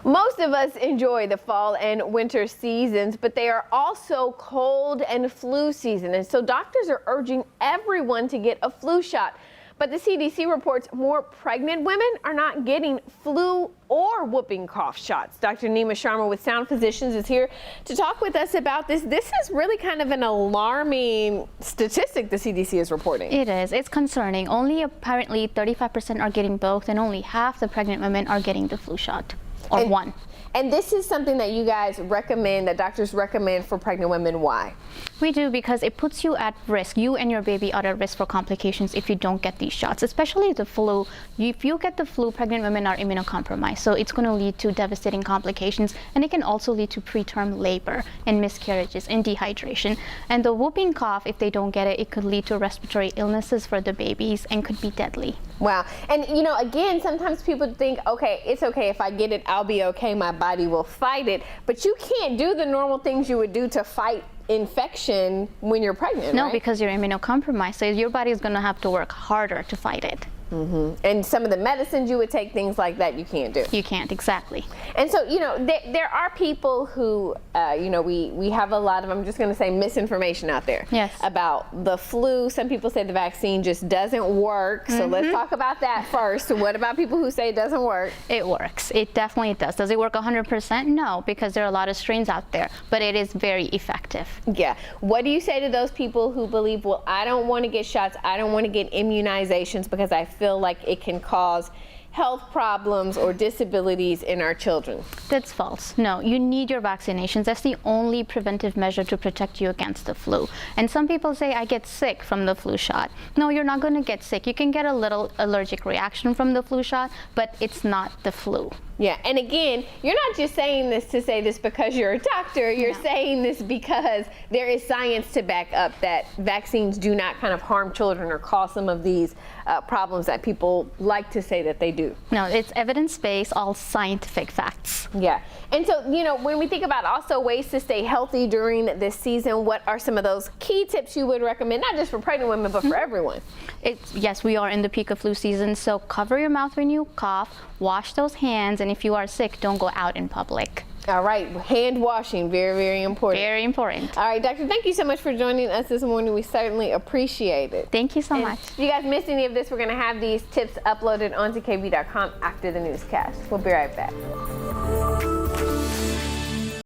Most of us enjoy the fall and winter seasons, but they are also cold and flu season. And so doctors are urging everyone to get a flu shot. But the CDC reports more pregnant women are not getting flu or whooping cough shots. Dr. Neha Sharma with Sound Physicians is here to talk with us about this. This is really kind of an alarming statistic the CDC is reporting. It is. It's concerning. Only apparently 35% are getting both, and only half the pregnant women are getting the flu shot, or one. And this is something that you guys recommend, that doctors recommend for pregnant women. Why? We do, because it puts you at risk. You and your baby are at risk for complications if you don't get these shots, especially the flu. If you get the flu, pregnant women are immunocompromised, so it's going to lead to devastating complications, and it can also lead to preterm labor and miscarriages and dehydration. And the whooping cough, if they don't get it, it could lead to respiratory illnesses for the babies and could be deadly. Wow. And you know, again, sometimes people think, okay, it's okay if I get it, I'll be okay, my body will fight it, but you can't do the normal things you would do to fight infection when you're pregnant. No, right? because you're immunocompromised, so your body is going to have to work harder to fight it. And some of the medicines you would take, things like that, you can't do. You can't, exactly. And so, you know, there are people who, you know, we have a lot of, I'm just going to say, misinformation out there. Yes. About the flu. Some people say the vaccine just doesn't work. So let's talk about that first. So what about people who say it doesn't work? It works. It definitely does. Does it work 100%? No, because there are a lot of strains out there, but it is very effective. Yeah. What do you say to those people who believe, well, I don't want to get shots, I don't want to get immunizations because I feel like it can cause health problems or disabilities in our children? That's false. No, you need your vaccinations. That's the only preventive measure to protect you against the flu. And some people say, I get sick from the flu shot. No, you're not going to get sick. You can get a little allergic reaction from the flu shot, but it's not the flu. Yeah, and again, you're not just saying this to say this because you're a doctor. You're saying this because there is science to back up that vaccines do not kind of harm children or cause some of these problems that people like to say that they do. No, it's evidence-based, all scientific facts. Yeah, and so, you know, when we think about also ways to stay healthy during this season, what are some of those key tips you would recommend, not just for pregnant women, but for everyone? Yes, we are in the peak of flu season, so cover your mouth when you cough, wash those hands, and if you are sick, don't go out in public. All right, hand washing, very, very important. Very important. All right, doctor, thank you so much for joining us this morning. We certainly appreciate it. Thank you so much. If you guys missed any of this, we're going to have these tips uploaded onto KVUE.com after the newscast. We'll be right back.